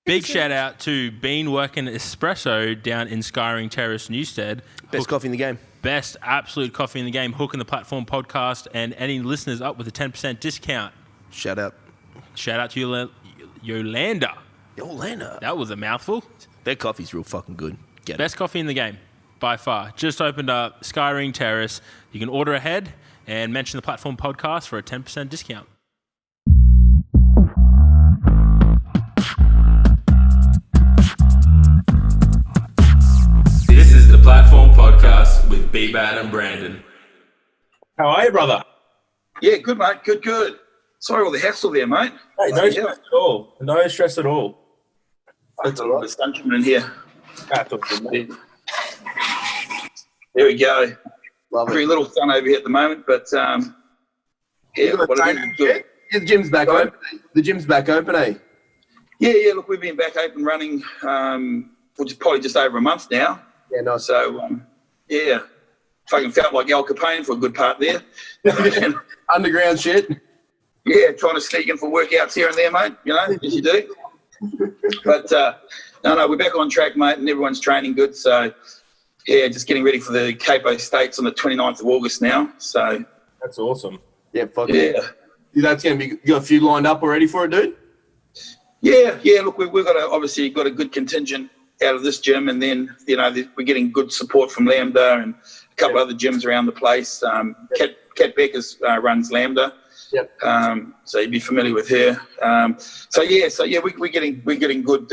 Big shout out to Bean Working Espresso down in Skyring Terrace, Newstead. Best coffee in the game. Best absolute coffee in the game. Hooking the Platform podcast and any listeners up with a 10% discount. Shout out. Shout out to Yolanda. Yolanda. That was a mouthful. Their coffee's real fucking good. Get Best coffee in the game, by far. Just opened up Skyring Terrace. You can order ahead and mention the Platform podcast for a 10% discount. This is the Platform podcast with B-Bad and Brandon. How are you, brother? Yeah, good, mate. Good. Sorry all the hassle there, mate. Hey, no stress at all. No stress at all. That's a lot of sun coming in here. That's awesome, mate. There we go. Love Very it. little sun over here at the moment, but yeah, You got what it training is, good. Yeah, the gym's back open. The gym's back open, eh? Yeah. Look, we've been back open running for probably just over a month now. Yeah, nice. So yeah, fucking felt like Al Capone for a good part there. Underground shit. Yeah, trying to sneak in for workouts here and there, mate. You know, as you do. But no, we're back on track, mate, and everyone's training good. So yeah, just getting ready for the CAPO States on the 29th of August now. So That's awesome. Yeah, fuck yeah. That's gonna be. You got a few lined up already for it, dude? Yeah. Look, we've got obviously got a good contingent out of this gym, and then we're getting good support from Lambda and a couple other gyms around the place. Kat Beckers runs Lambda. Yep. So you'd be familiar with her. We're getting good.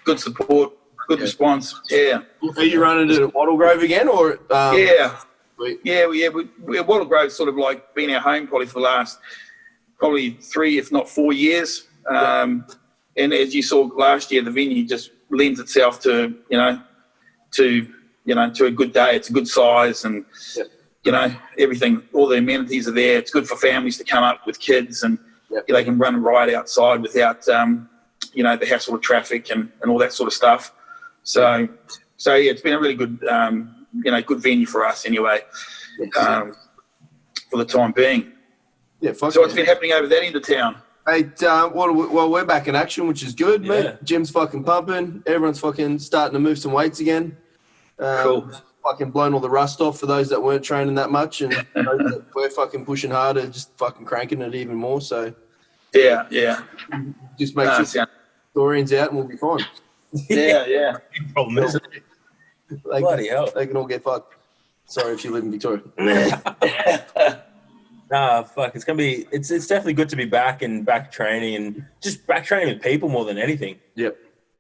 Good support, good response. Yeah. Are you running it at Wattle Grove again, or? Yeah. Sweet. Wattle Grove's sort of like been our home probably for the last 3, if not 4 years. And as you saw last year, the venue just lends itself to a good day. It's a good size, and everything. All the amenities are there. It's good for families to come up with kids, and they can run and ride outside without the hassle of traffic and all that sort of stuff. So it's been a really good good venue for us anyway, for the time being. Yeah. Fuck. So what's been happening over that end of town? Hey, we're back in action, which is good, Yeah. mate. Gym's fucking pumping. Everyone's fucking starting to move some weights again. Cool. Fucking blown all the rust off for those that weren't training that much, and those that we're fucking pushing harder, just fucking cranking it even more. So Yeah. just make sure sound- historians out, and we'll be fine. Yeah. Problem is, bloody hell. They can all get fucked. Sorry if you live in Victoria. Nah, fuck. It's definitely good to be back and back training, and just back training with people more than anything. Yep.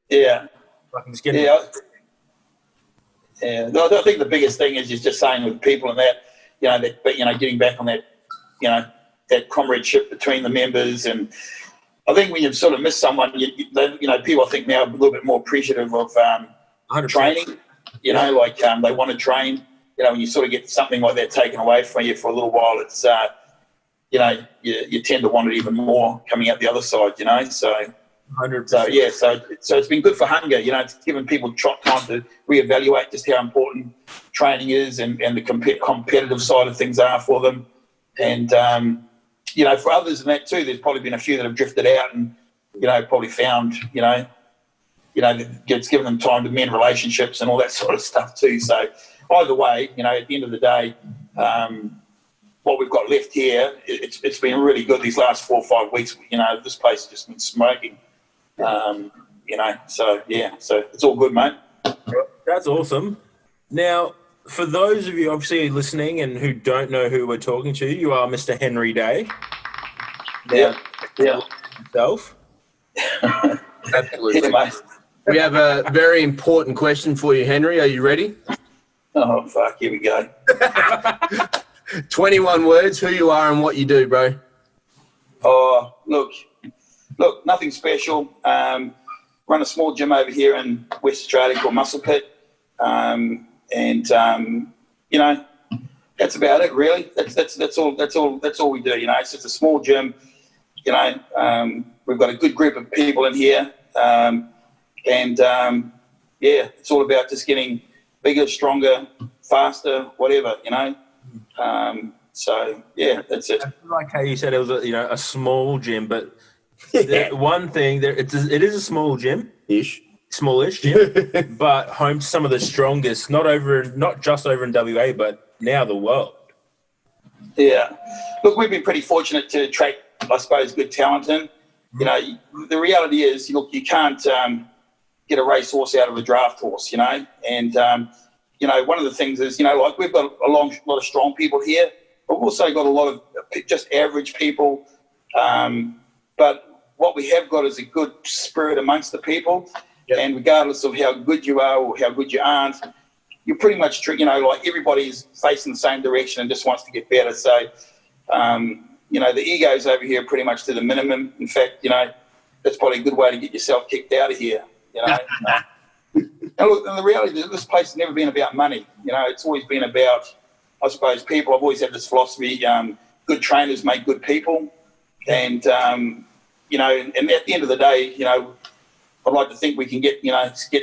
Yeah. Fucking just getting. Yeah. No, I think the biggest thing is just saying with people and that, getting back on that, that comradeship between the members. And I think when you sort of miss someone, people I think now are a little bit more appreciative of 100%. training. They want to train. When you sort of get something like that taken away from you for a little while, it's you tend to want it even more coming out the other side. So 100%. So it's been good for hunger. It's given people time to reevaluate just how important training is and the competitive side of things are for them. And for others in that too, there's probably been a few that have drifted out and probably found it's given them time to mend relationships and all that sort of stuff too. So either way, at the end of the day, what we've got left here, it's been really good these last 4 or 5 weeks. This place has just been smoking. So it's all good, mate. That's awesome. Now, for those of you obviously listening and who don't know who we're talking to, you are Mr. Henry Day. Yeah. Yourself. Absolutely. Yeah, mate. We have a very important question for you, Henry. Are you ready? Oh, fuck, here we go. 21 words, who you are and what you do, bro. Oh, look, nothing special. Run a small gym over here in West Australia called Muscle Pit. That's about it, really. That's all we do. It's just a small gym. We've got a good group of people in here. It's all about just getting bigger, stronger, faster, whatever, So yeah, that's it. I like how you said it was a small gym, but One thing, it is a small gym. Smallish gym, but home to some of the strongest, not just over in WA, but now the world. Yeah. Look, we've been pretty fortunate to attract, I suppose, good talent in. You know, the reality is, look, you can't get a racehorse out of a draft horse, you know. And, you know, one of the things is, you know, like we've got a lot of strong people here, but we've also got a lot of just average people. But what we have got is a good spirit amongst the people. Yep. And regardless of how good you are or how good you aren't, you're pretty much, you know, like everybody's facing the same direction and just wants to get better. So, you know, the egos over here are pretty much to the minimum. In fact, you know, that's probably a good way to get yourself kicked out of here, you know. And look, and the reality is this place has never been about money. You know, it's always been about, I suppose, people. I've always had this philosophy, good trainers make good people. And, you know, and at the end of the day, you know, I'd like to think we can get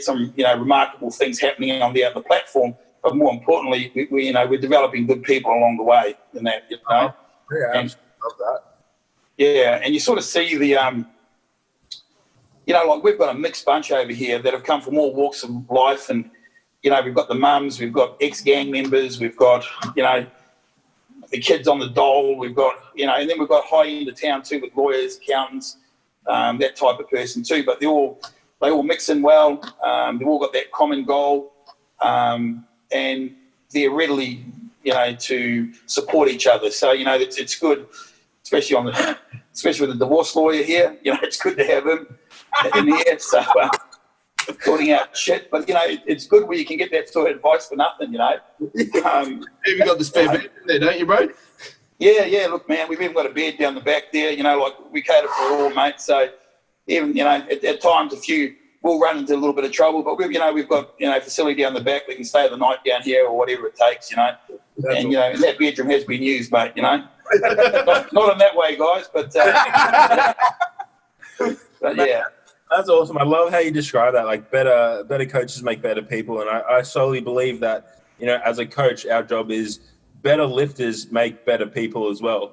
some, you know, remarkable things happening on the platform. But more importantly, we you know, we're developing good people along the way in that, you know. Yeah, I love that. Yeah, and you sort of see the, you know, like we've got a mixed bunch over here that have come from all walks of life. And, you know, we've got the mums, we've got ex-gang members, we've got, you know, the kids on the dole, we've got, you know, and then we've got high end of town too with lawyers, accountants, that type of person too. But they all mix in well. They've all got that common goal, and they're readily, you know, to support each other. So, you know, it's good, especially with the divorce lawyer here. You know, it's good to have him in here. So, sorting out shit. But, you know, it's good where you can get that sort of advice for nothing, you know. You've got the spare bed in there, don't you, bro? Yeah. Look, man, we've even got a bed down the back there. You know, like we cater for all, mate. So even, you know, at times a few will run into a little bit of trouble, but we've got, you know, facility down the back. We can stay the night down here or whatever it takes, you know. That's and, you know, and that bedroom has been used, mate, you know. not in that way, guys, but yeah. That's awesome. I love how you describe that. Like better coaches make better people. And I solely believe that, you know, as a coach, our job is better lifters make better people as well.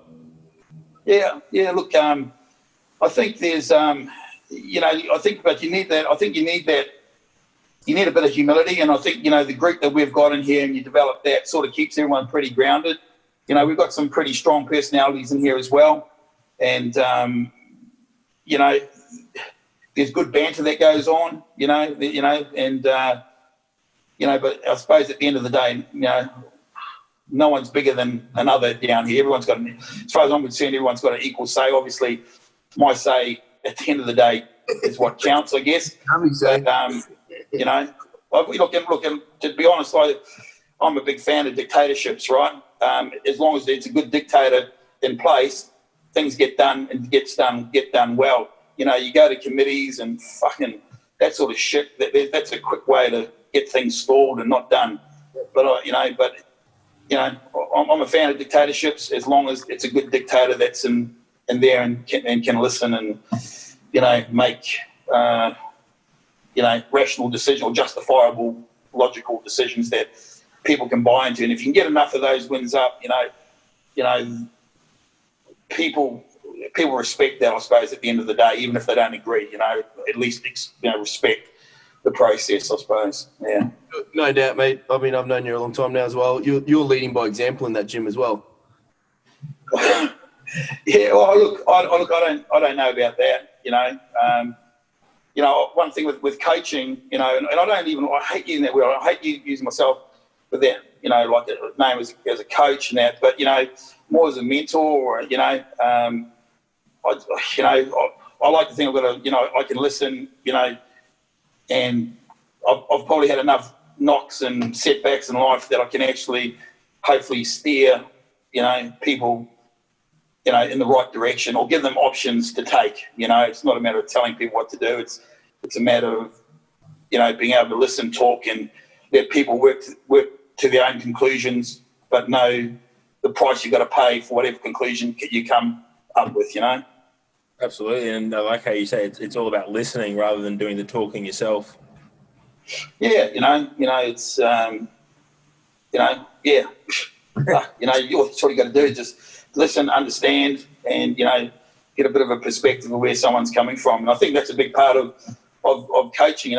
Yeah. Look, I think there's, you know, but you need that. I think you need that. You need a bit of humility. And I think, you know, the group that we've got in here and you develop that sort of keeps everyone pretty grounded. You know, we've got some pretty strong personalities in here as well. And, you know, there's good banter that goes on, you know, and, you know, but I suppose at the end of the day, you know, no one's bigger than another down here. Everyone's got, as far as I'm concerned, everyone's got an equal say. Obviously, my say at the end of the day is what counts, I guess. But, you know, look, to be honest, I'm a big fan of dictatorships, right? As long as it's a good dictator in place, things get done and get done well. You know, you go to committees and fucking that sort of shit. That's a quick way to get things stalled and not done. But you know, I'm a fan of dictatorships as long as it's a good dictator that's in there and can listen and, you know, make you know, rational decisions or justifiable, logical decisions that people can buy into. And if you can get enough of those wins up, you know, people respect that, I suppose, at the end of the day, even if they don't agree, you know, at least, you know, respect the process, I suppose. Yeah. No doubt, mate. I mean, I've known you a long time now as well. You're leading by example in that gym as well. Yeah, well, look, I don't know about that, you know. You know, one thing with coaching, you know, and I hate using that word. I hate using myself with that, you know, like a name as a coach and that, but, you know, more as a mentor or, you know, I like to think I've got a, you know, I can listen, you know, and I've probably had enough knocks and setbacks in life that I can actually hopefully steer, you know, people, you know, in the right direction or give them options to take. You know, it's not a matter of telling people what to do. It's a matter of, you know, being able to listen, talk, and let people work to their own conclusions, but know the price you've got to pay for whatever conclusion you come up with, you know. Absolutely, and I like how you say it's all about listening rather than doing the talking yourself. Yeah, you know, it's, you know, yeah, you know, what you got to do is just listen, understand, and, you know, get a bit of a perspective of where someone's coming from. And I think that's a big part of coaching,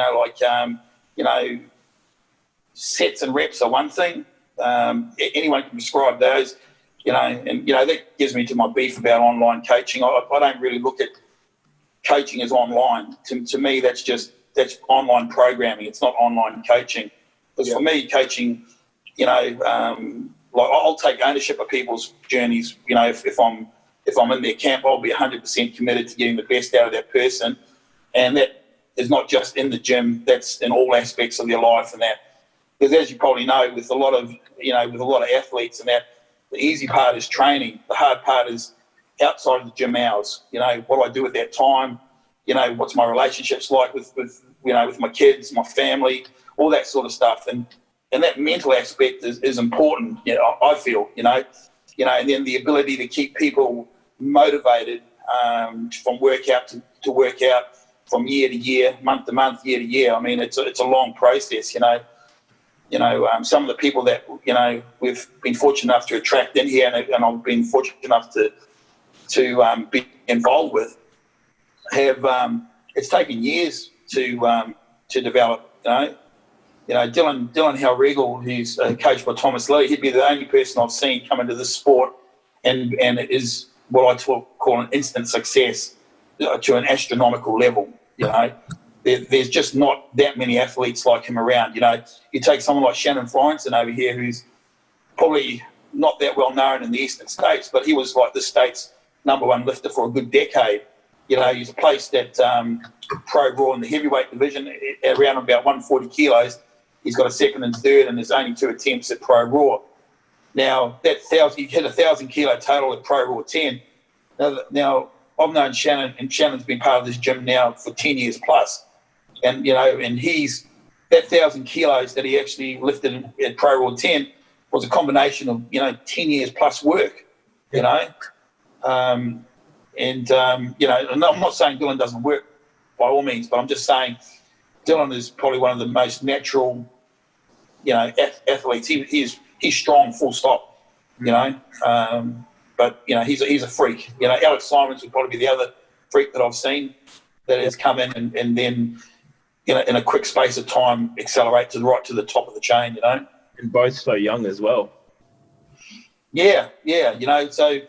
sets and reps are one thing. Anyone can prescribe those, and that gives me to my beef about online coaching. I don't really look at coaching as online. To me, that's online programming. It's not online coaching. Because for me, coaching, I'll take ownership of people's journeys. If I'm in their camp, I'll be 100% committed to getting the best out of that person, and that is not just in the gym. That's in all aspects of their life, and that. Because as you probably know, with a lot of athletes and that, the easy part is training. The hard part is outside of the gym hours. What do I do with that time? What's my relationships like with my kids, my family, all that sort of stuff. And that mental aspect is important, I feel, and then the ability to keep people motivated from workout to workout, from year to year, month to month, year to year. I mean, it's a long process, some of the people that, we've been fortunate enough to attract in here, and I've been fortunate enough to be involved with, have it's taken years to develop. Dylan Halregal, who's coached by Thomas Lee, he'd be the only person I've seen come into this sport and it is what I call an instant success to an astronomical level. There's just not that many athletes like him around. You take someone like Shannon Florence over here, who's probably not that well known in the eastern states, but he was like the state's #1 lifter for a good decade. He's placed at Pro Raw in the heavyweight division at around about 140 kilos. He's got a second and third, and there's only 2 attempts at Pro Raw. Now, he hit 1,000 kilo total at Pro Raw 10. Now I've known Shannon, and Shannon's been part of this gym now for 10 years plus. And, and he's that 1,000 kilos that he actually lifted at Pro Raw 10 was a combination of, 10 years plus work, And I'm not saying Dylan doesn't work by all means, but I'm just saying Dylan is probably one of the most natural, athletes. He's strong, full stop, but he's a freak. Alex Simons would probably be the other freak that I've seen that has come in and then in a quick space of time accelerate to the top of the chain. And both so young as well. Yeah. So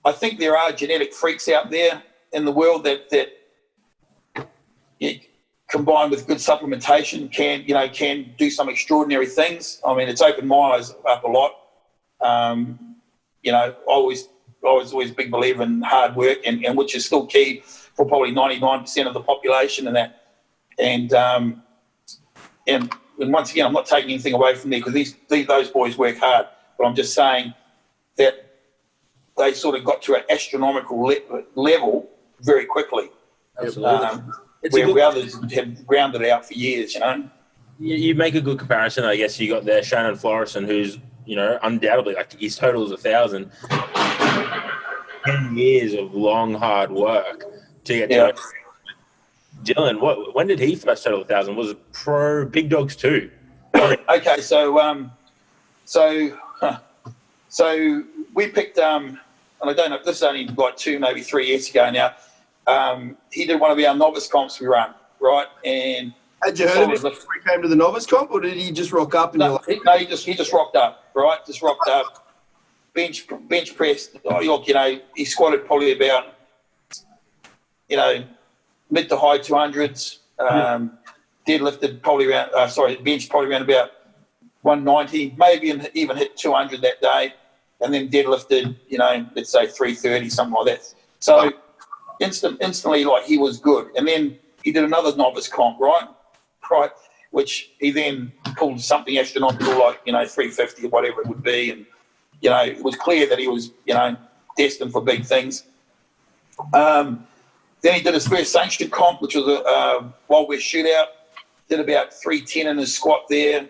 I think there are genetic freaks out there in the world that combined with good supplementation can do some extraordinary things. I mean, it's opened my eyes up a lot. I was always a big believer in hard work, and which is still key for probably 99% of the population and that. And once again, I'm not taking anything away from there because those boys work hard, but I'm just saying that they sort of got to an astronomical level very quickly. Absolutely. Where others have grounded it out for years, You make a good comparison, I guess. You got there Shannon Florison, who's, undoubtedly, like his total is 1,000. 10 years of long, hard work to get to Dylan. When did he first total 1,000? Was it pro Big Dogs 2? Okay, so we picked, and I don't know, this is only like 2, maybe 3 years ago now. He did one of our novice comps we run, right? And had you heard of him before he came to the novice comp, or did he just rock up? And he just rocked up, right? Just rocked up, bench press. He squatted probably about, mid to high 200s. Deadlifted probably around, bench probably around about 190, maybe even hit 200 that day, and then deadlifted, let's say 330, something like that. So instantly, like, he was good. And then he did another novice comp, right, which he then pulled something astronomical, like, 350 or whatever it would be. And, it was clear that he was, destined for big things. Then he did his first sanctioned comp, which was a Wild West shootout. Did about 310 in his squat there.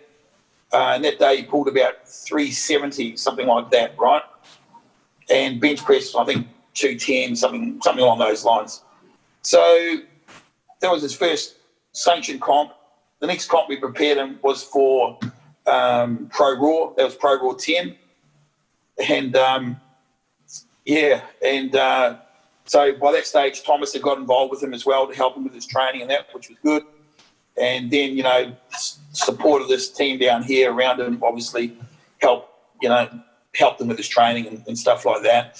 And that day he pulled about 370, something like that, right? And bench press, I think, 210, something along those lines. So that was his first sanctioned comp. The next comp we prepared him was for Pro Raw. That was Pro Raw 10. And, So by that stage, Thomas had got involved with him as well to help him with his training and that, which was good. And then, you know, support of this team down here around him obviously helped him with his training and stuff like that.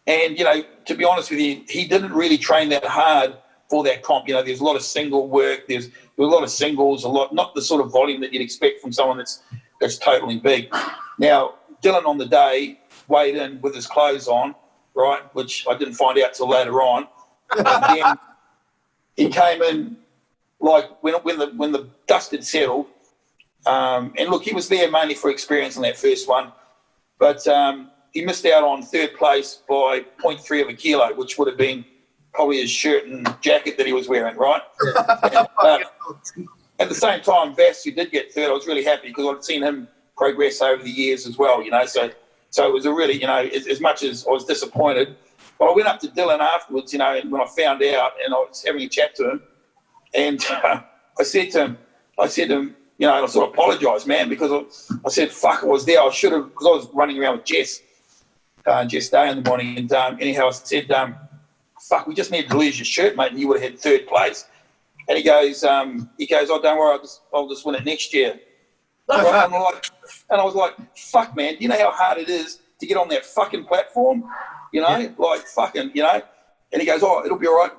And, you know, to be honest with you, he didn't really train that hard for that comp. You know, there's a lot of single work. There was a lot of singles, not the sort of volume that you'd expect from someone that's totally big. Now, Dylan on the day weighed in with his clothes on, right, which I didn't find out till later on. And then he came in like when the dust had settled. And look, he was there mainly for experience in that first one, but he missed out on third place by 0.3 of a kilo, which would have been probably his shirt and jacket that he was wearing, right? At the same time, Vass, who did get third, I was really happy because I'd seen him progress over the years as well, you know. So it was a really, you know, as much as I was disappointed, but I went up to Dylan afterwards, you know, and when I found out, and I was having a chat to him, and I said to him, you know, and I sort of apologised, man, because I said, fuck, I was there. I should have, because I was running around with Jess Day in the morning. And anyhow, I said, fuck, we just needed to lose your shirt, mate, and you would have had third place. And he goes, oh, don't worry, I'll just win it next year. Right? And I was like, fuck, man, do you know how hard it is to get on that fucking platform? You know, like fucking, you know. And he goes, oh, it'll be all right.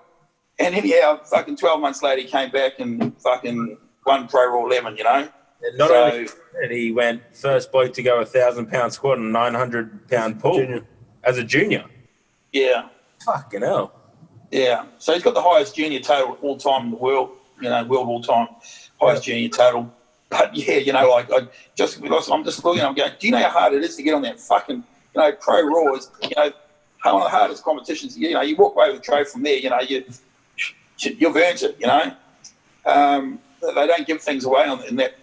And anyhow, fucking 12 months later, he came back and fucking won Pro Raw 11, you know. And not only that, he went first bloke to go 1,000-pound squat and 900-pound pull as a junior. Yeah. Fucking hell. Yeah. So he's got the highest junior total all time in the world, you know, world all time, highest junior total. But yeah, you know, like I'm just looking, I'm going, do you know how hard it is to get on that fucking, you know, Pro Raw is, you know, one of the hardest competitions. You know, you walk away with a trophy from there, you know, you've earned it, you know. They don't give things away in that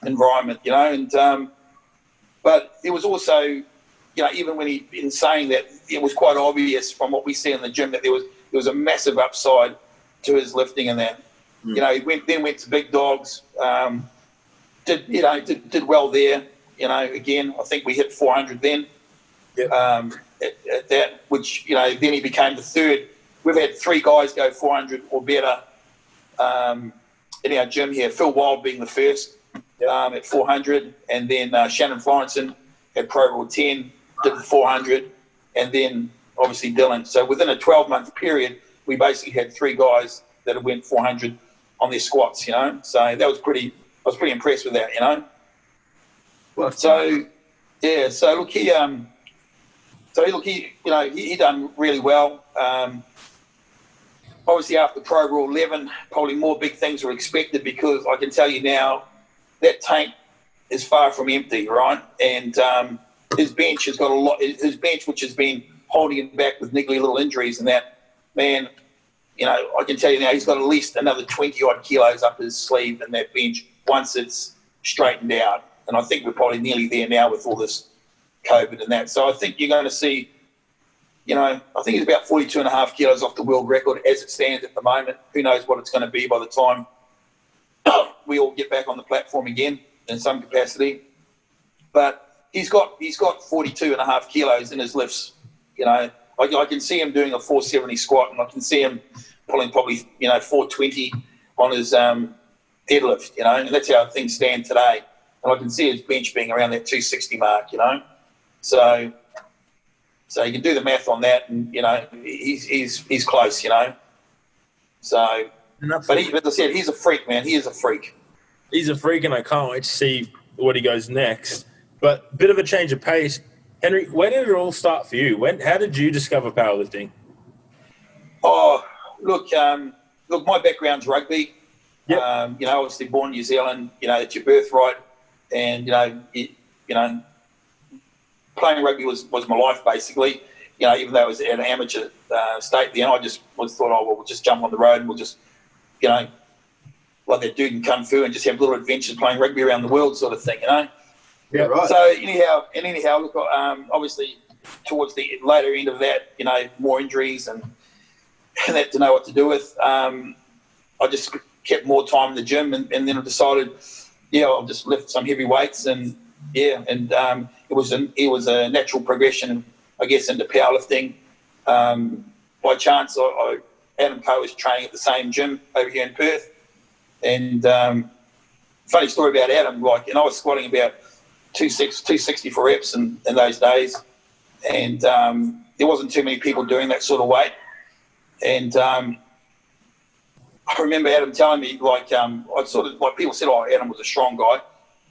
environment, you know. And but it was also, you know, even when in saying that, it was quite obvious from what we see in the gym that there was a massive upside to his lifting and that. You know, he went to Big Dogs, did well there. You know, again, I think we hit 400 then. At that, which, you know, then he became the third. We've had three guys go 400 or better in our gym here. Phil Wild being the first at 400, and then Shannon Florenson at Pro Raw 10 did the 400, and then obviously Dylan. So within a 12-month period, we basically had three guys that had went 400 on their squats, you know. So that was I was pretty impressed with that, you know. Well, so yeah, so look, he you know, he done really well. Obviously, after Pro Raw 11, probably more big things were expected, because I can tell you now that tank is far from empty, right? And his bench has got a lot. His bench, which has been holding him back with niggly little injuries and that, man, you know, I can tell you now he's got at least another 20-odd kilos up his sleeve in that bench once it's straightened out. And I think we're probably nearly there now with all this COVID and that. So I think you're going to see, you know, I think he's about 42.5 kilos off the world record as it stands at the moment. Who knows what it's going to be by the time we all get back on the platform again in some capacity. But he's got 42.5 kilos in his lifts. You know, I can see him doing a 470 squat, and I can see him pulling probably, you know, 420 on his deadlift, you know, and that's how things stand today. And I can see his bench being around that 260 mark, you know. So you can do the math on that, and, you know, he's close, you know. So, but as I said, he's a freak, man. He is a freak. He's a freak, and I can't wait to see what he goes next. But a bit of a change of pace. Henry, when did it all start for you? How did you discover powerlifting? Oh, look, my background's rugby. Yep. You know, obviously born in New Zealand, you know, it's your birthright. And, you know, playing rugby was my life, basically. You know, even though it was at an amateur state then, I just thought, oh, well, we'll just jump on the road and we'll just, you know, like that dude in Kung Fu, and just have little adventures playing rugby around the world sort of thing, you know. Yeah, right. So anyhow, look, obviously towards the later end of that, you know, more injuries and that to know what to do with. I just kept more time in the gym, and then I decided, I'll just lift some heavy weights, and it was a natural progression I guess, into powerlifting. By chance, Adam Coe was training at the same gym over here in Perth. And funny story about Adam, like, and I was squatting about 260 for reps in those days. And there wasn't too many people doing that sort of weight. And I remember Adam telling me, like, I'd sort of, like, people said, oh, Adam was a strong guy.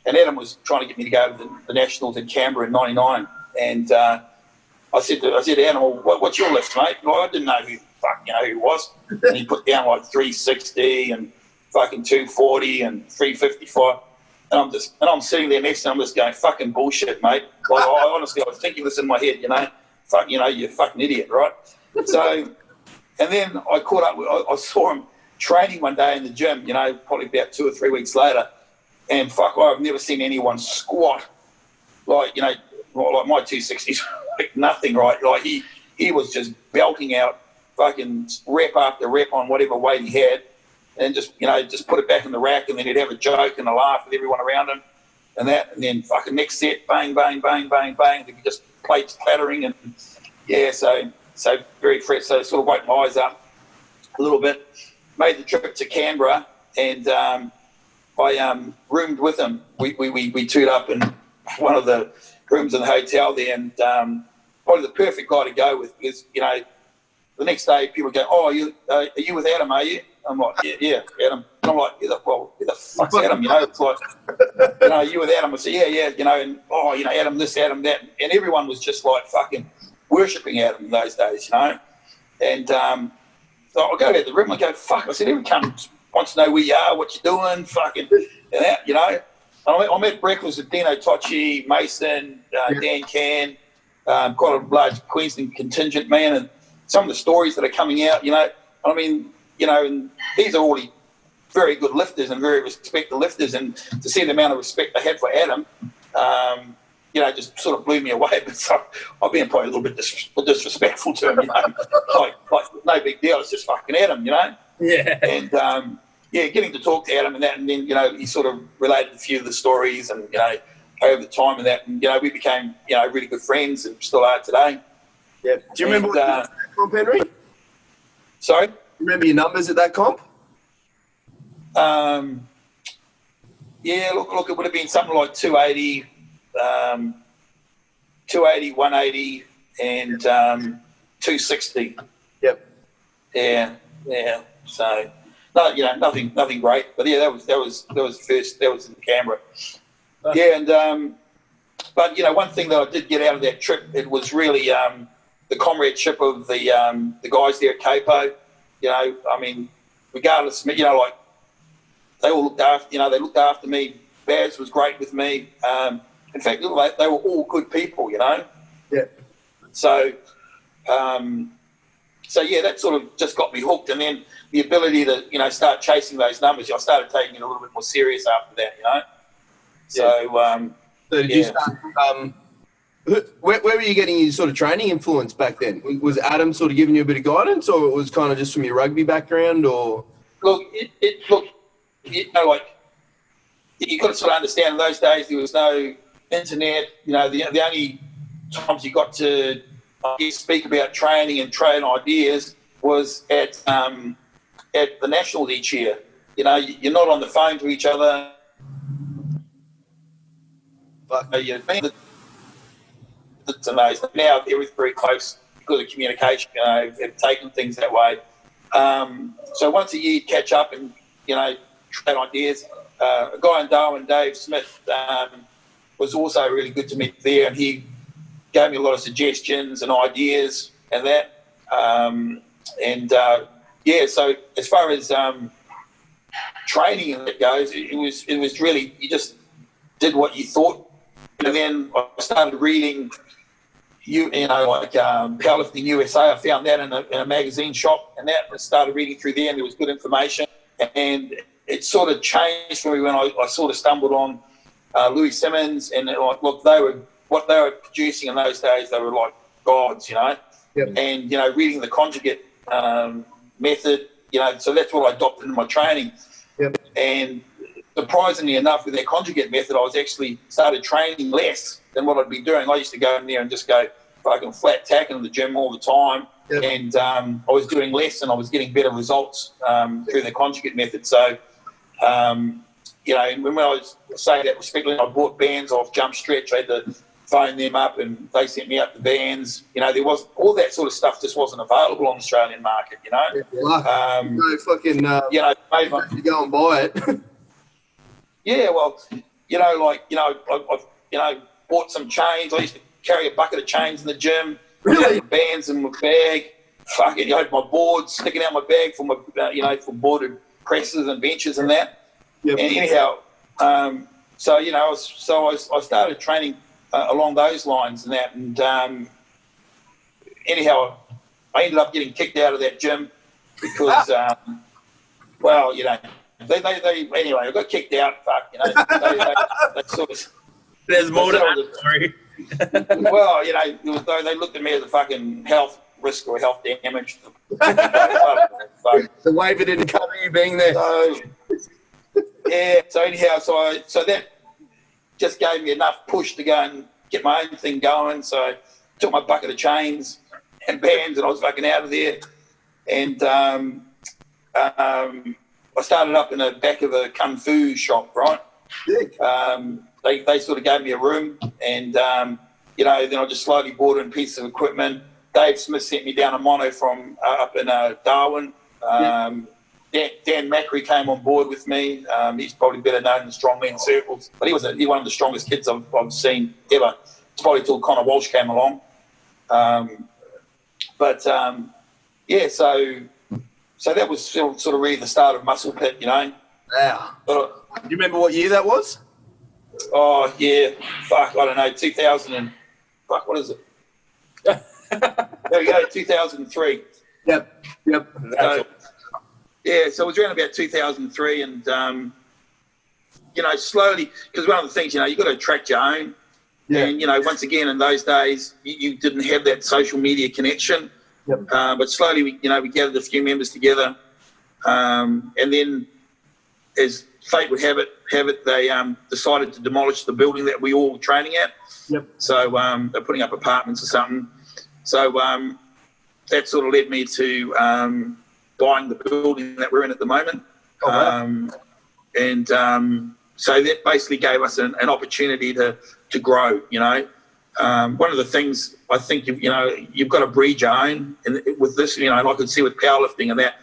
And Adam was trying to get me to go to the Nationals in Canberra in 99. And I said to Adam, well, what's your lift, mate? Well, I didn't know who he was. And he put down like 360 and fucking 240 and 355. And I'm sitting there next to him, I'm just going, fucking bullshit, mate. Like, honestly, I was thinking this in my head, fuck, you're a fucking idiot, right? So, and then I caught up with, I saw him training one day in the gym, probably about 2 or 3 weeks later. And fuck, I've never seen anyone squat like my 260s, like nothing, right? Like he was just belting out fucking rep after rep on whatever weight he had, and just put it back in the rack, and then he'd have a joke and a laugh with everyone around him, and then fucking next set, bang, bang, bang, bang, bang, and just plates clattering, and yeah, so very fresh. So sort of woke my eyes up a little bit. Made the trip to Canberra, and I roomed with him. We toured up in one of the rooms in the hotel there, and probably the perfect guy to go with, because the next day people go, oh, are you with Adam, are you? I'm like, yeah, Adam. And I'm like, who the fuck's Adam? It's like, are you with Adam? I said, yeah, and Adam this, Adam that, and everyone was just like fucking worshipping Adam in those days, and so I go to the room, I go, fuck, I said, everyone wants to know where you are, what you're doing, fucking, and that, I'm at breakfast with Dino Tocci, Mason, Dan Can, quite a large Queensland contingent, man, and some of the stories that are coming out, I mean, and these are all very good lifters and very respected lifters, and to see the amount of respect they had for Adam, just sort of blew me away. But so I've been probably a little bit disrespectful to him, like no big deal, it's just fucking Adam, Yeah. And getting to talk to Adam and that, and then he sort of related a few of the stories, and over the time and that, and we became really good friends, and still are today. Yeah. Do you remember what comp, Henry? Sorry? Remember your numbers at that comp? Yeah, look, it would have been something like 280, 180, and 260. Yep. Yeah. So, no, nothing great, but yeah, that was in Canberra. Yeah, and but one thing that I did get out of that trip, it was really the comradeship of the guys there at CAPO. I mean, regardless, like, they all looked after, they looked after me. Baz was great with me. In fact, they were all good people, Yeah. So, yeah, that sort of just got me hooked, and then the ability to, start chasing those numbers. I started taking it a little bit more serious after that, So, so did you start? Where were you getting your sort of training influence back then? Was Adam sort of giving you a bit of guidance, or it was kind of just from your rugby background, or? Look, like, you got to sort of understand, in those days there was no internet. The only times you got to, I guess, speak about training and train ideas was at the Nationals each year. You're not on the phone to each other. Now everything's very close because of communication. They've taken things that way. So once a year, you'd catch up and trade ideas. A guy in Darwin, Dave Smith, was also really good to meet there, and he gave me a lot of suggestions and ideas and that. So as far as training and that goes, it was really, you just did what you thought. And then I started reading, like Powerlifting USA. I found that in a magazine shop, and that I started reading through there, and there was good information. And it sort of changed for me when I sort of stumbled on Louis Simmons, and what they were producing in those days, they were like gods, Yep. And reading the conjugate method, so that's what I adopted in my training. Yep. And surprisingly enough, with their conjugate method, I was actually started training less than what I'd been doing. I used to go in there and just go, fucking flat tacking in the gym all the time. Yep. And I was doing less and I was getting better results through the conjugate method. So, you know, when I was saying that respectfully, I bought bands off Jump Stretch. I had to phone them up and they sent me up the bands. You know, there was all that sort of stuff just wasn't available on the Australian market, you know. No fucking, you know, you go and buy it. yeah, well, you know, like, you know, I've you know, bought some chains. I used to carry a bucket of chains in the gym. Really? Bands in my bag. Fucking, I had my boards sticking out my bag for my, you know, for boarded presses and benches and that. Yep. And anyhow, so you know, I started training along those lines and that. And anyhow, I ended up getting kicked out of that gym because, well, you know, they anyway, I got kicked out. Fuck, you know, they sort of. There's more to that story. Well, you know, they looked at me as a fucking health risk or health damage. The waiver didn't cover you being there. So, yeah. So anyhow, so that just gave me enough push to go and get my own thing going. So I took my bucket of chains and bands, and I was fucking out of there. And I started up in the back of a kung fu shop, right? They sort of gave me a room, and you know, then I just slowly bought in pieces of equipment. Dave Smith sent me down a mono from up in Darwin. Dan Macri came on board with me. He's probably better known in the strongman circles, but he was one of the strongest kids I've seen ever. It's probably till Connor Walsh came along. Yeah, so that was sort of really the start of Muscle Pit, you know. Wow. Do you remember what year that was? Oh, yeah. Fuck, I don't know. 2000 and... Fuck, what is it? There we go, 2003. Yep. So, yeah, so it was around about 2003 and, you know, slowly... Because one of the things, you know, you've got to attract your own. Yeah. And, you know, once again, in those days, you didn't have that social media connection. Yep. But slowly, we gathered a few members together. And then, as fate would have it, they decided to demolish the building that we all were training at. Yep. So they're putting up apartments or something. So that sort of led me to buying the building that we're in at the moment. Oh, wow. So that basically gave us an opportunity to grow, you know. One of the things I think, you've got to breed your own. And with this, you know, and I could see with powerlifting and that,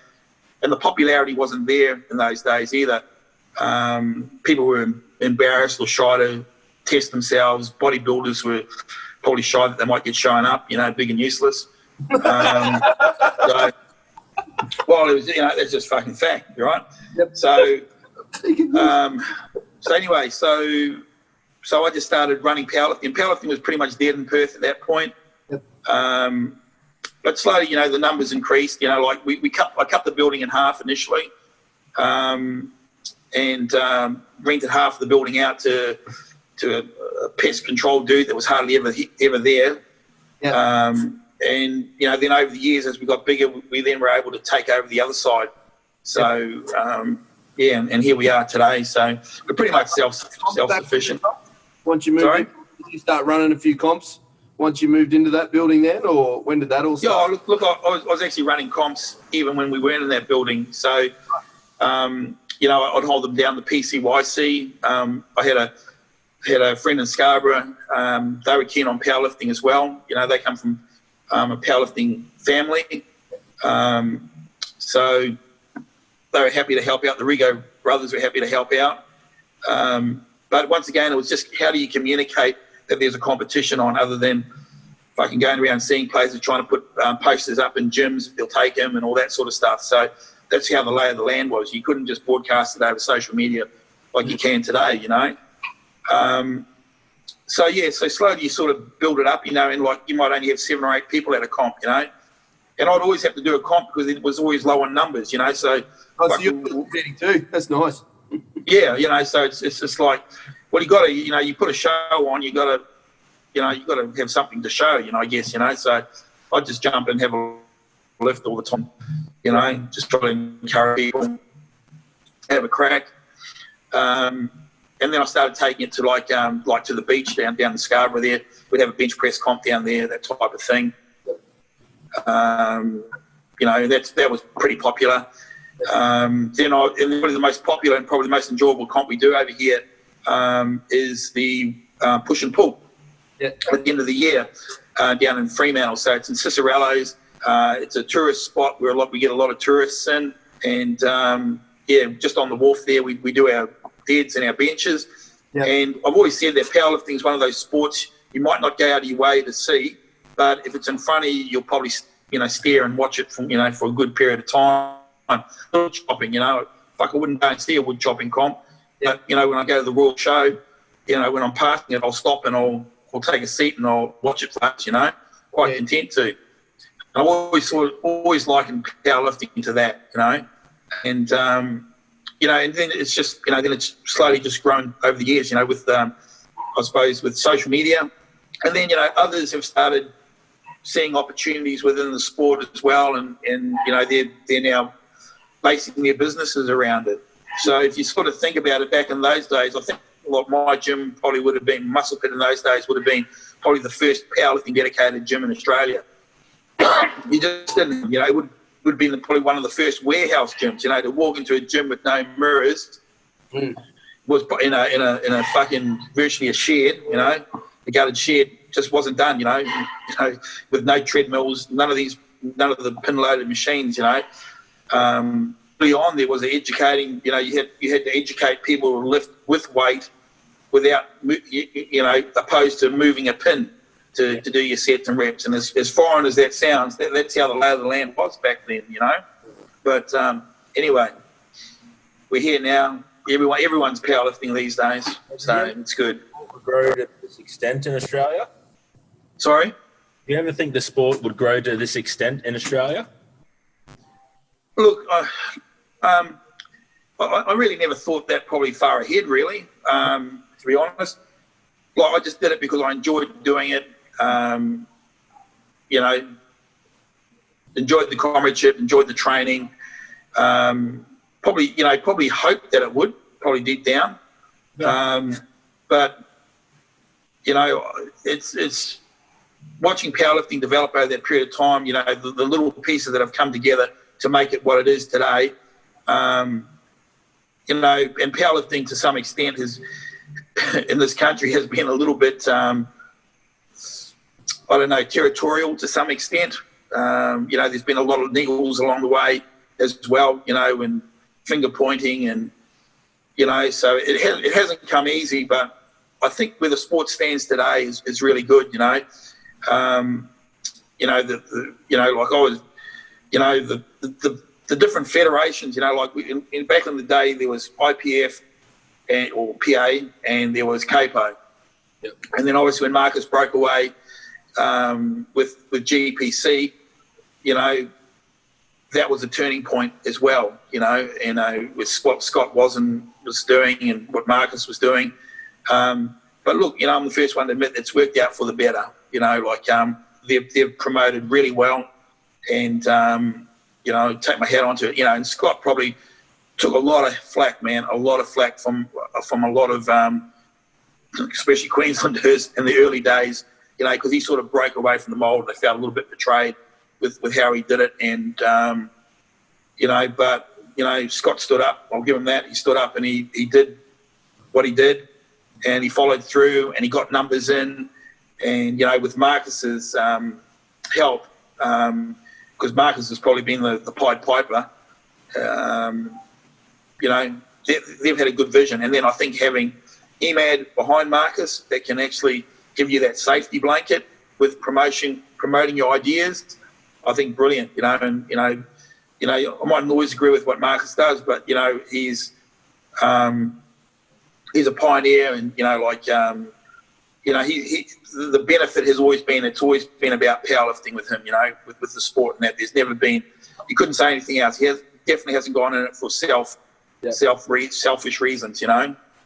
and the popularity wasn't there in those days either. People were embarrassed or shy to test themselves. Bodybuilders were probably shy that they might get shown up, you know, big and useless. Well, it was, you know, that's just fucking fact, right? Yep. So anyway, so I just started running powerlifting. Powerlifting was pretty much dead in Perth at that point. Yep. But slowly, you know, the numbers increased. You know, like I cut the building in half initially, and rented half the building out to a pest control dude that was hardly ever there. Yeah. And you know, then over the years, as we got bigger, we then were able to take over the other side. So yeah, and here we are today. So we're pretty much self-sufficient. Once you moved, Sorry? did you start running a few comps once you moved into that building then, or when did that all start? Yeah, look, I was actually running comps even when we weren't in that building. So, you know, I'd hold them down the PCYC. I had a friend in Scarborough. They were keen on powerlifting as well. You know, they come from a powerlifting family. So they were happy to help out. The Rigo brothers were happy to help out. But once again, it was just how do you communicate that there's a competition on other than fucking going around seeing places trying to put posters up in gyms if they'll take them and all that sort of stuff. So that's how the lay of the land was. You couldn't just broadcast it over social media like you can today, you know. So slowly you sort of build it up, you know, and like you might only have 7 or 8 people at a comp, you know. And I'd always have to do a comp because it was always low on numbers, you know. So, so you're competing too. That's nice. Yeah, you know, so it's just like, well, you got to, you know, you put a show on, you got to have something to show, you know, I guess, you know. So I just jump and have a lift all the time, you know, just try to encourage people, have a crack. And then I started taking it to like to the beach down in Scarborough there. We'd have a bench press comp down there, that type of thing. You know, that was pretty popular. And probably the most popular and probably the most enjoyable comp we do over here is the push and pull at the end of the year down in Fremantle. So it's in Cicerellos. It's a tourist spot where we get a lot of tourists in, and just on the wharf there, we do our deads and our benches. Yep. And I've always said that powerlifting is one of those sports you might not go out of your way to see, but if it's in front of you, you'll probably stare and watch it for a good period of time. Wood chopping, fuck, I wouldn't go and see a wood chopping comp. But when I go to the Royal Show, when I'm passing it, I'll stop and I'll take a seat and I'll watch it first. Quite content to. And I've always likened powerlifting to that, and and then it's just then it's slowly just grown over the years, with I suppose with social media, and then others have started seeing opportunities within the sport as well, and they're now basing their businesses around it. So if you sort of think about it, back in those days, I think like my gym probably would have been, Muscle Pit in those days would have been probably the first powerlifting dedicated gym in Australia. You just didn't, it would have been probably one of the first warehouse gyms, to walk into a gym with no mirrors was in a fucking virtually a shed, the gutted shed just wasn't done, with no treadmills, none of the pin-loaded machines, Early on, there was educating. You had to educate people to lift with weight, without opposed to moving a pin to do your sets and reps. And as foreign as that sounds, that's how the lay of the land was back then. But anyway, we're here now. Everyone's powerlifting these days, so it's good. Grow to this extent in Australia? Sorry? Do you ever think the sport would grow to this extent in Australia? Look, I really never thought that probably far ahead, really, to be honest. Like, I just did it because I enjoyed doing it, enjoyed the comradeship, enjoyed the training. Probably hoped that it would, probably deep down. Yeah. But, it's watching powerlifting develop over that period of time, the little pieces that have come together to make it what it is today. And powerlifting to some extent in this country has been a little bit, territorial to some extent. There's been a lot of niggles along the way as well, and finger pointing and, so it hasn't come easy, but I think where the sport stands today is really good, like I was, the different federations, like back in the day, there was IPF or PA, and there was CAPO. Yep. And then obviously when Marcus broke away with GPC, that was a turning point as well, with what Scott was doing and what Marcus was doing. But look, I'm the first one to admit it's worked out for the better. They've promoted really well, and take my hat onto it. And Scott probably took a lot of flack, man, a lot of flack from a lot of, especially Queenslanders in the early days, because he sort of broke away from the mould and they felt a little bit betrayed with how he did it. And, but, Scott stood up. I'll give him that. He stood up and he did what he did, and he followed through and he got numbers in. And, with Marcus's help, because Marcus has probably been the Pied Piper, they've had a good vision. And then I think having EMAD behind Marcus that can actually give you that safety blanket with promoting your ideas, I think brilliant. I mightn't always agree with what Marcus does, but he's a pioneer, and the benefit has always been, it's always been about powerlifting with him, with the sport, and that there's never been, you couldn't say anything else. He definitely hasn't gone in it for selfish reasons,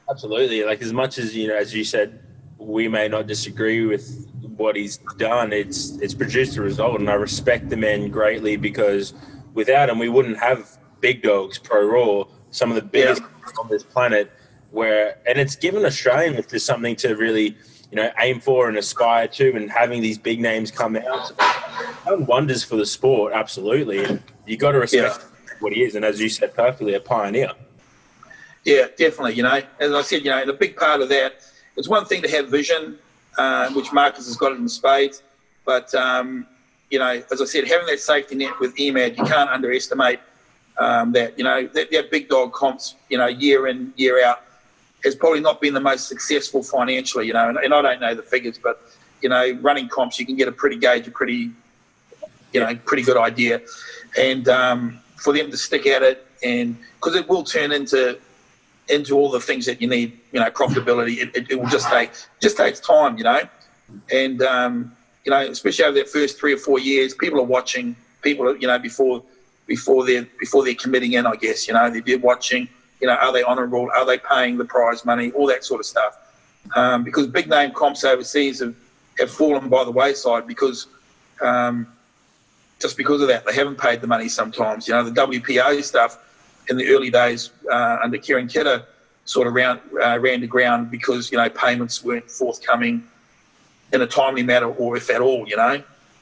Absolutely. Like, as much as, as you said, we may not disagree with what he's done, it's produced a result, and I respect the man greatly, because without him, we wouldn't have big dogs, Pro Raw, some of the biggest on this planet, and it's given Australian lifters something to really, aim for and aspire to, and having these big names come out, done wonders for the sport, absolutely. And you got to respect what he is, and as you said perfectly, a pioneer. Yeah, definitely. As I said, the big part of that, it's one thing to have vision, which Marcus has got it in spades, but as I said, having that safety net with EMAD, you can't underestimate that big dog comps, year in, year out, has probably not been the most successful financially, and I don't know the figures, but, running comps, you can get a pretty pretty good idea. And for them to stick at it, and because it will turn into all the things that you need, profitability, it will just takes time, and, especially over that first 3 or 4 years, people are watching, before they're committing in, I guess, they're watching, are they honourable? Are they paying the prize money? All that sort of stuff. Because big name comps overseas have fallen by the wayside because just because of that. They haven't paid the money sometimes. The WPO stuff in the early days under Kieran Kidder sort of ran to ground because, payments weren't forthcoming in a timely manner, or if at all,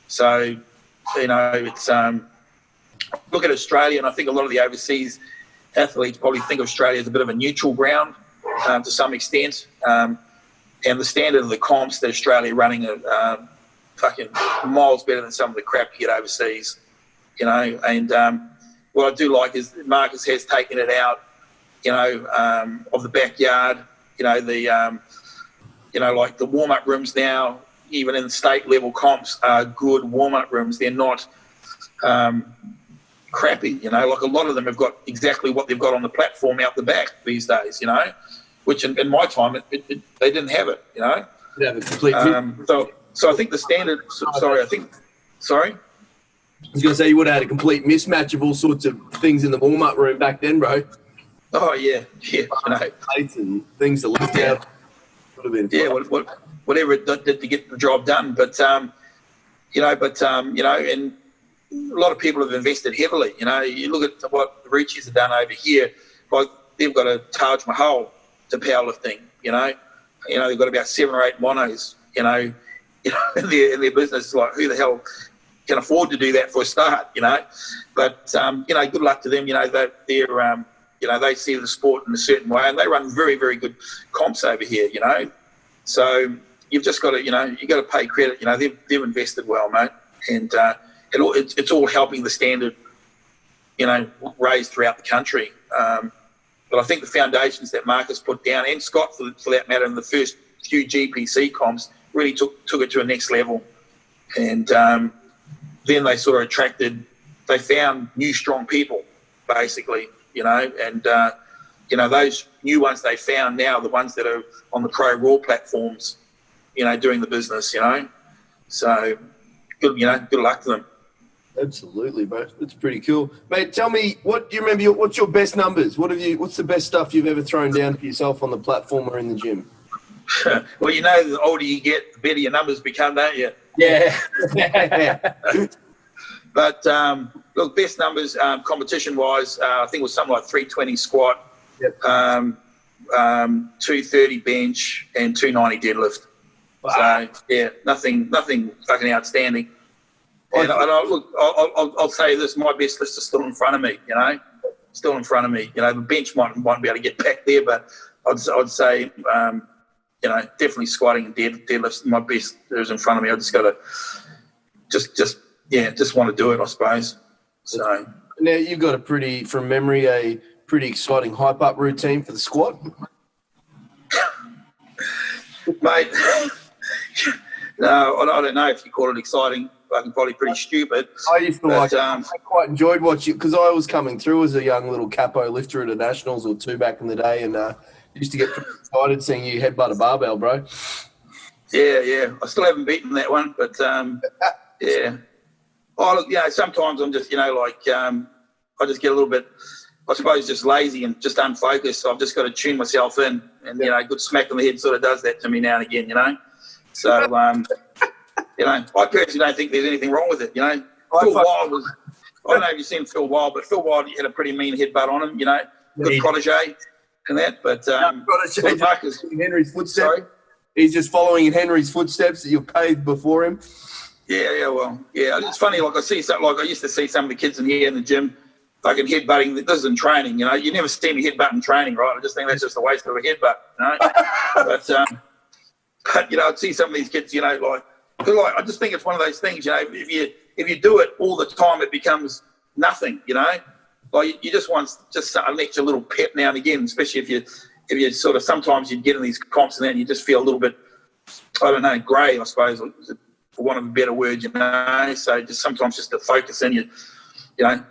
So, it's look at Australia, and I think a lot of the overseas athletes probably think Australia is a bit of a neutral ground to some extent. And the standard of the comps that Australia are running are fucking miles better than some of the crap you get overseas, And what I do like is Marcus has taken it out, of the backyard, like the warm-up rooms now, even in state level comps, are good warm-up rooms. They're not crappy, like a lot of them have got exactly what they've got on the platform out the back these days, which in my time, they didn't have it, Yeah, the complete So I think the standard, sorry. I was going to say you would have had a complete mismatch of all sorts of things in the warm-up room back then, bro. Oh, yeah. Plates and things to lift out. Would have been whatever it did to get the job done. But, and a lot of people have invested heavily. You look at what the Ruchis have done over here, like they've got a Taj Mahal to powerlifting, they've got about 7 or 8 monos, in their business. Like, who the hell can afford to do that for a start, But, good luck to them. They're they see the sport in a certain way, and they run very, very good comps over here, So you've just got to, you got to pay credit. They've invested well, mate, and it's all helping the standard, raised throughout the country. But I think the foundations that Marcus put down, and Scott for that matter, in the first few GPC comps, really took it to a next level. And then they sort of they found new strong people, basically, and those new ones they found now, the ones that are on the Pro Raw platforms, doing the business, So good luck to them. Absolutely, bro. That's pretty cool, mate. Tell me, what do you remember? What's your best numbers? What's the best stuff you've ever thrown down for yourself on the platform or in the gym? Well, the older you get, the better your numbers become, don't you? Yeah. But look, best numbers competition-wise, I think it was something like 320 squat, yep. 230 bench, and 290 deadlift. Wow. So yeah, nothing fucking outstanding. And I'll say this: my best list is still in front of me. Still in front of me. The bench might be able to get back there, but I'd say definitely squatting and deadlifts. My best is in front of me. I just got to just want to do it, I suppose. So now you've got a pretty exciting hype up routine for the squat, mate. No, I don't know if you call it exciting. I'm probably pretty stupid. I used to I quite enjoyed watching, because I was coming through as a young little capo lifter at a nationals or 2 back in the day, and used to get pretty excited seeing you headbutt a barbell, bro. Yeah. I still haven't beaten that one, but yeah. Oh, look, sometimes I'm just, I just get a little bit, I suppose, just lazy and just unfocused. So I've just got to tune myself in, and a good smack on the head sort of does that to me now and again, So, I personally don't think there's anything wrong with it, Phil Wild was, I don't know if you've seen Phil Wild, but Phil Wild had a pretty mean headbutt on him, good protege. and that. But Got to change Marcus, in Henry's footsteps. sorry. He's just following in Henry's footsteps that you've paved before him. Yeah, well, yeah. It's funny. Like I used to see some of the kids in here in the gym, fucking headbutting. This is in training, you know. You never see me headbutt in training, right? I just think that's just a waste of a headbutt, you know. But you know, I'd see some of these kids, you know, like I just think it's one of those things, you know. If you do it all the time, it becomes nothing, you know. Like you just want just an extra little pep now and again, especially if you sort of sometimes you get in these comps and then you just feel a little bit, I don't know, grey, I suppose, for want of a better word, you know. So just sometimes just to focus in you know,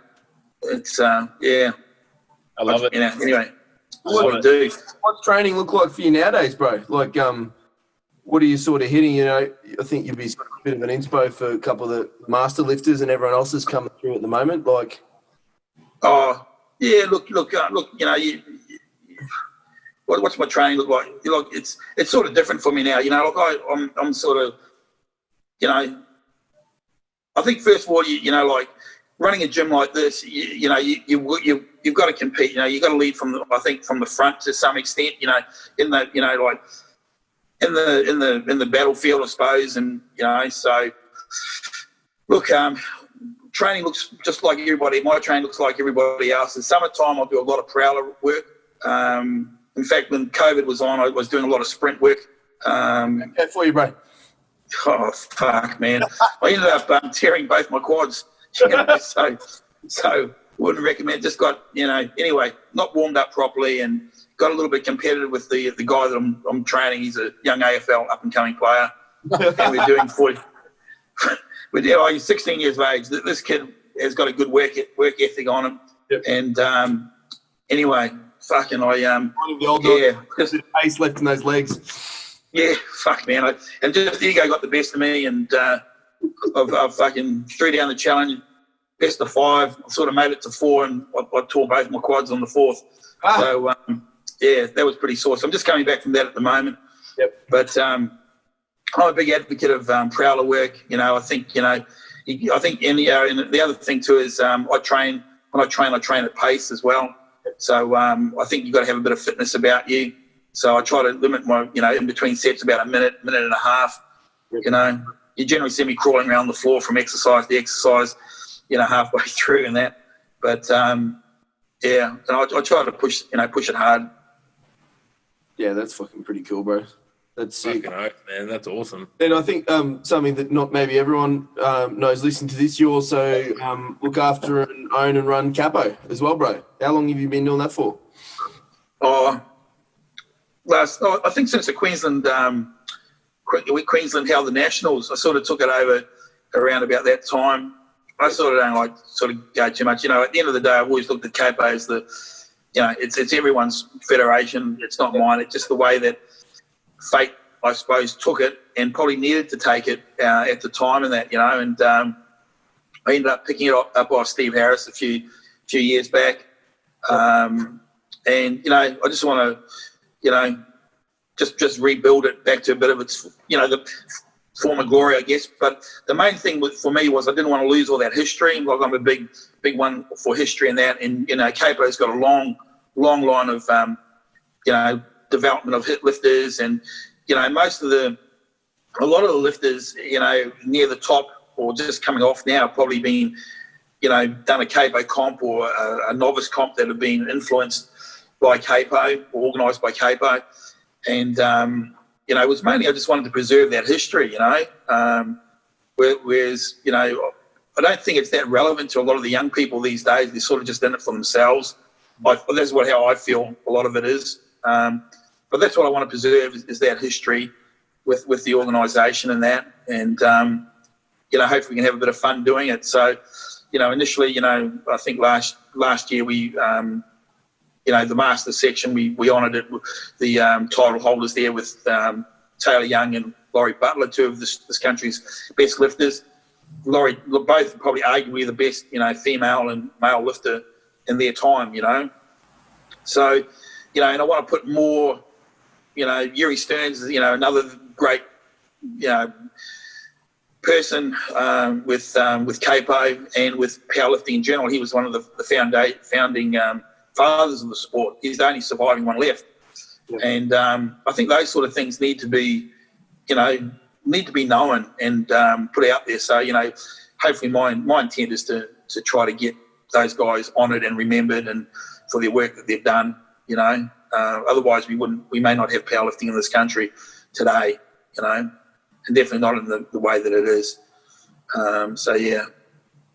it's yeah. I love it. You know, anyway, what do. What's training look like for you nowadays, bro? Like, what are you sort of hitting? You know, I think you'd be sort of a bit of an inspo for a couple of the master lifters and everyone else that's coming through at the moment. Like, oh yeah, look. You know, what's my training look like? Look, it's sort of different for me now. You know, like I'm sort of, you know, I think first of all, you know, like running a gym like this, you know, you've got to compete. You know, you've got to lead from the front to some extent. You know, in the, you know, like in the battlefield, I suppose. And you know, so look, training looks just like everybody. My training looks like everybody else. In summertime, I'll do a lot of prowler work. In fact, when COVID was on, I was doing a lot of sprint work. okay for you, bro. Oh fuck, man! I ended up tearing both my quads. You know, so wouldn't recommend. Just got, you know, anyway, not warmed up properly and got a little bit competitive with the guy that I'm training. He's a young AFL up and coming player, and we're doing 40. He's 16 years of age. This kid has got a good work ethic on him. Yep. And anyway, fucking just pace left in those legs. Yeah, fuck, man. And just ego got the best of me, and I fucking threw down the challenge, best of 5. I sort of made it to 4, and I tore both my quads on the 4th. So, yeah, that was pretty sore. So I'm just coming back from that at the moment. Yep. But I'm a big advocate of prowler work. You know, I think, you know, and the other thing too is when I train at pace as well. So I think you've got to have a bit of fitness about you. So I try to limit my, you know, in between sets about a minute and a half. You know, you generally see me crawling around the floor from exercise to exercise, you know, halfway through and that. But yeah, and I try to push it hard. Yeah, that's fucking pretty cool, bro. That's sick. Fucking oath, man. That's awesome. And I think something that not maybe everyone knows listening to this, you also look after and own and run CAPO as well, bro. How long have you been doing that for? I think since the Queensland held the Nationals, I sort of took it over around about that time. I sort of don't go too much. You know, at the end of the day, I've always looked at CAPO as you know, it's everyone's federation. It's not mine. It's just the way that fate, I suppose, took it and probably needed to take it at the time and that, you know. And I ended up picking it up by Steve Harris a few years back. And, you know, I just want to, you know, just rebuild it back to a bit of its, you know, the former glory, I guess. But the main thing for me was I didn't want to lose all that history. Like, I'm a big one for history and that. And, you know, CAPO's got a long line of, you know, development of hit lifters. And, you know, a lot of the lifters, you know, near the top or just coming off now have probably been, you know, done a CAPO comp or a novice comp that have been influenced by CAPO or organised by CAPO. And, you know, it was mainly I just wanted to preserve that history, you know, whereas, you know, I don't think it's that relevant to a lot of the young people these days. They're sort of just in it for themselves. That's how I feel a lot of it is. But that's what I want to preserve is that history with the organisation and that. And, you know, hopefully we can have a bit of fun doing it. So, you know, initially, you know, I think last year we, you know, the master section, we honoured it with the title holders there with Taylor Young and Laurie Butler, 2 of this country's best lifters. Laurie, both probably arguably the best, you know, female and male lifter in their time, you know. So, you know, and I want to put more, you know, Yuri Stearns, you know, another great, you know, person with CAPO and with powerlifting in general. He was one of the founding fathers of the sport. He's the only surviving one left. Yep. And I think those sort of things need to be, known and put out there. So, hopefully my intent is to try to get those guys honoured and remembered and for their work that they've done, Otherwise we may not have powerlifting in this country today, and definitely not in the way that it is. Yeah.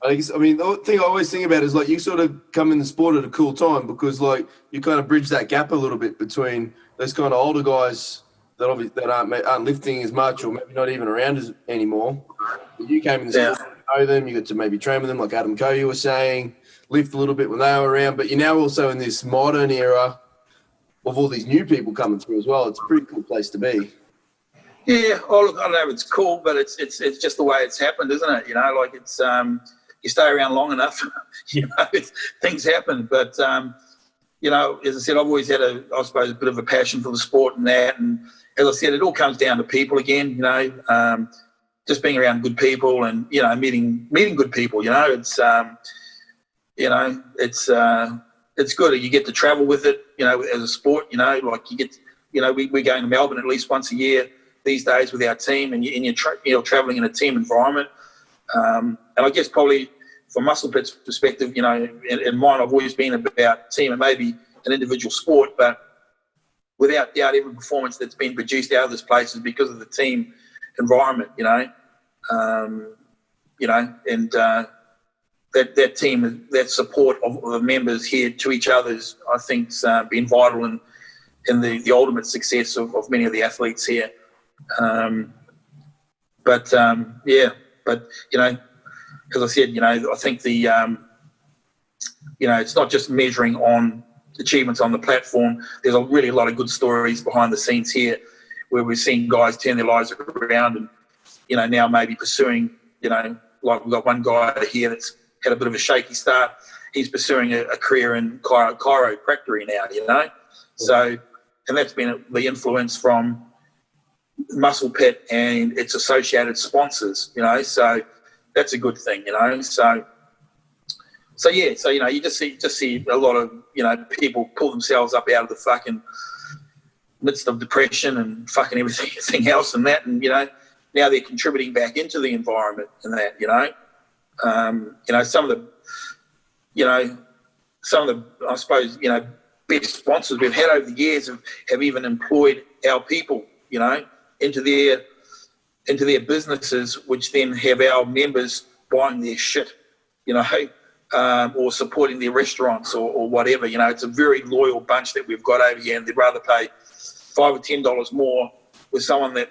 I mean, the thing I always think about is like you sort of come in the sport at a cool time because like you kind of bridge that gap a little bit between those kind of older guys that obviously aren't lifting as much or maybe not even around anymore. But you came in the sport, you know them, you got to maybe train with them like Adam Coe, you were saying, lift a little bit when they were around, but you're now also in this modern era of all these new people coming through as well. It's a pretty cool place to be. Yeah, look, I know it's cool, but it's just the way it's happened, isn't it? Like it's you stay around long enough, things happen. But as I said, I've always had a bit of a passion for the sport and that. And as I said, it all comes down to people again. Just being around good people and meeting good people. It's it's good. You get to travel with it. As a sport. Like you get. We're going to Melbourne at least once a year these days with our team, and you're traveling in a team environment. And I guess probably from Muscle Pit's perspective, in mine, I've always been about team and maybe an individual sport, but without doubt, every performance that's been produced out of this place is because of the team environment, that team, that support of the members here to each other's, I think's been vital in the ultimate success of many of the athletes here. As I said, I think it's not just measuring on achievements on the platform. There's really a lot of good stories behind the scenes here where we've seen guys turn their lives around and, now maybe pursuing, like we've got one guy here that's had a bit of a shaky start. He's pursuing a career in chiropractic now, So, and that's been the influence from Muscle Pit and its associated sponsors, so that's a good thing, So you just see a lot of people pull themselves up out of the fucking midst of depression and fucking everything else and that, and now they're contributing back into the environment and that, some of the I suppose best sponsors we've had over the years have even employed our people, into their businesses, which then have our members buying their shit, or supporting their restaurants or whatever. It's a very loyal bunch that we've got over here, and they'd rather pay $5 or $10 more with someone that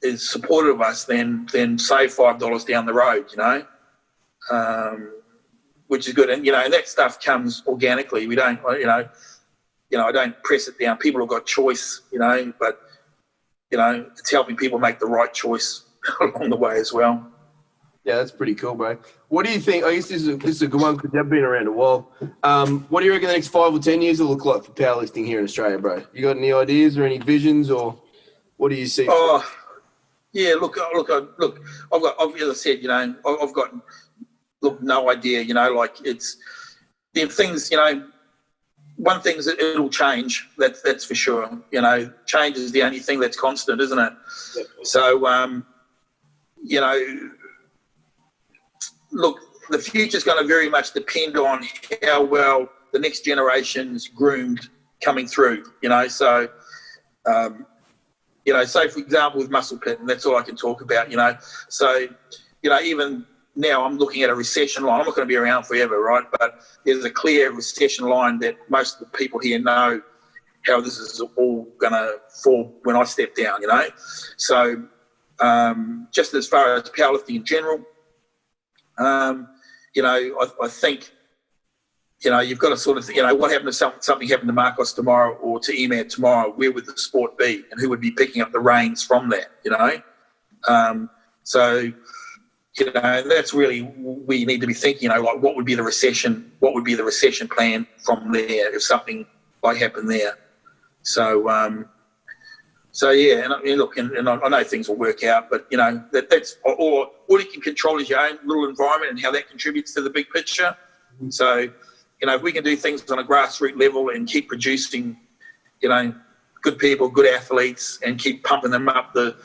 is supportive of us than save $5 down the road, which is good. And, and that stuff comes organically. We don't, I don't press it down. People have got choice, but, it's helping people make the right choice along the way as well. Yeah, that's pretty cool, bro. What do you think? I guess this is a good one because you've been around a while. What do you reckon the next 5 or 10 years will look like for powerlifting here in Australia, bro? You got any ideas or any visions, or what do you see? Oh, yeah. Look. I've got, as I said, I've got no idea. Like it's the things. One thing is it'll change. That's for sure. Change is the only thing that's constant, isn't it? Yep. So, look, the future is going to very much depend on how well the next generation is groomed coming through. So, say for example with Muscle Pit, and that's all I can talk about. So, even now I'm looking at a recession line. I'm not going to be around forever, right? But there's a clear recession line that most of the people here know how this is all going to fall when I step down, So just as far as powerlifting in general, I think, you've got to sort of, what happened if something happened to Marcos tomorrow or to Emad tomorrow, where would the sport be and who would be picking up the reins from that, So, that's really where you need to be thinking, like what would be the recession plan from there if something like happened there. So, yeah, and I mean, look, and I know things will work out, but that's all you can control is your own little environment and how that contributes to the big picture. So, you know, if we can do things on a grassroots level and keep producing, you know, good people, good athletes, and keep pumping them up the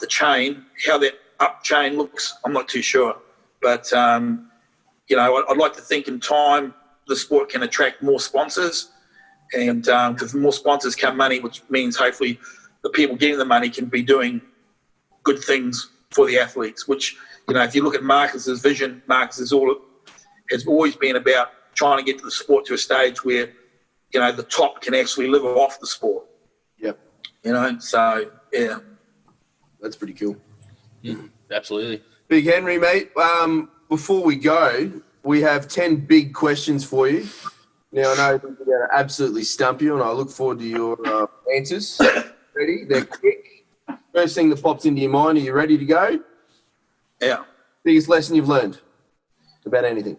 chain, how that up chain looks, I'm not too sure. But, you know, I'd like to think in time the sport can attract more sponsors, and because more sponsors come money, which means hopefully the people getting the money can be doing good things for the athletes, which, you know, if you look at Marcus's vision, Marcus has always been about trying to get to the sport to a stage where, you know, the top can actually live off the sport. Yep. You know, so, yeah. That's pretty cool. Absolutely. Big Henry, mate, before we go, we have 10 big questions for you. Now, I know they're going to absolutely stump you, and I look forward to your answers. Ready? They're quick. First thing that pops into your mind, are you ready to go? Yeah. Biggest lesson you've learned about anything?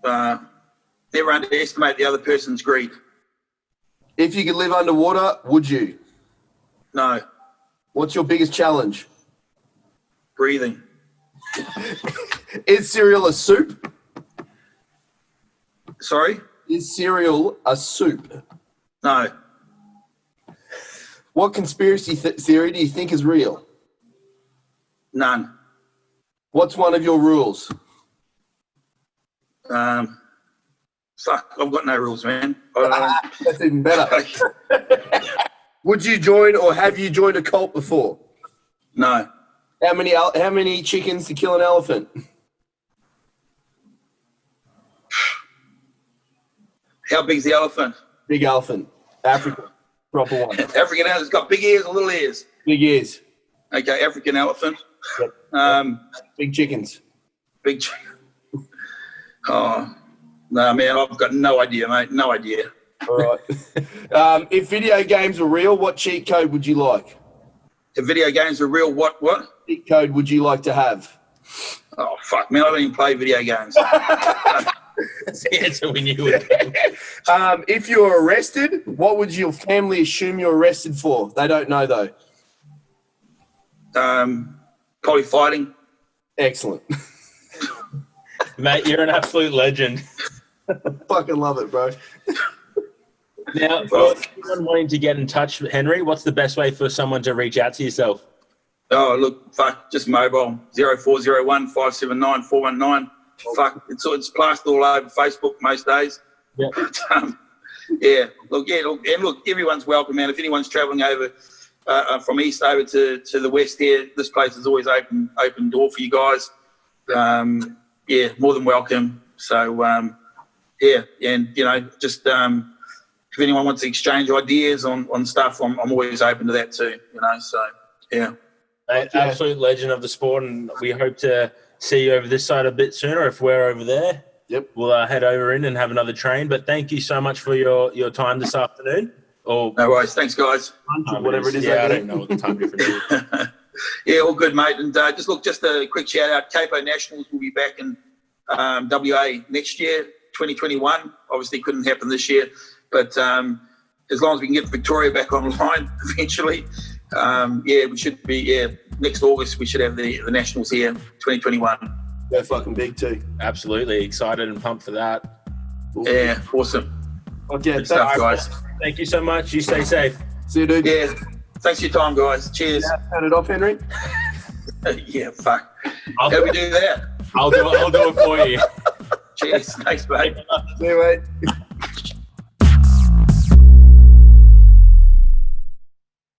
Never underestimate the other person's greed. If you could live underwater, would you? No. What's your biggest challenge? Breathing. Is cereal a soup? Sorry? Is cereal a soup? No. What conspiracy theory do you think is real? None. What's one of your rules? Fuck, I've got no rules, man. That's even better. Would you join or have you joined a cult before? No. How many chickens to kill an elephant? How big's the elephant? Big elephant. African. Proper one. African elephant's got big ears or little ears? Big ears. Okay, African elephant. Yep. Big chickens. Big chicken. Oh, no, man, I've got no idea, mate. No idea. All right. If video games were real, what cheat code would you like? If video games are real, what? Cheat code would you like to have? Oh, fuck, man, I don't even play video games. That's the answer we knew. If you were arrested, what would your family assume you're arrested for? They don't know, though. Probably fighting. Excellent. Mate, you're an absolute legend. Fucking love it, bro. Now, for anyone wanting to get in touch, Henry, what's the best way for someone to reach out to yourself? Oh, look, fuck, just mobile, 0401 579 419. Fuck, it's plastered all over Facebook most days. Yep. But, look, everyone's welcome, man. If anyone's travelling over from east over to the west here, this place is always open door for you guys. More than welcome. So, and, you know, just if anyone wants to exchange ideas on stuff, I'm always open to that too, you know, so, yeah. Mate, absolute legend of the sport, and we hope to see you over this side a bit sooner if we're over there. Yep. We'll head over in and have another train. But thank you so much for your time this afternoon. No worries. Thanks, guys. Whatever it is. Yeah, I don't know what the time difference is. Yeah, all good, mate. And just a quick shout out. CAPO Nationals will be back in WA next year, 2021. Obviously, couldn't happen this year, but as long as we can get Victoria back online eventually, we should be. Next August we should have the Nationals here, 2021. Go fucking big too. Absolutely excited and pumped for that. Yeah, awesome. Okay, Good stuff, guys. Thank you so much. You stay safe. See you, dude. Yeah, thanks for your time, guys. Cheers. Turn it off, Henry. Yeah, fuck. How do we do that? I'll do it for you. Cheers. Thanks, mate. See you, mate.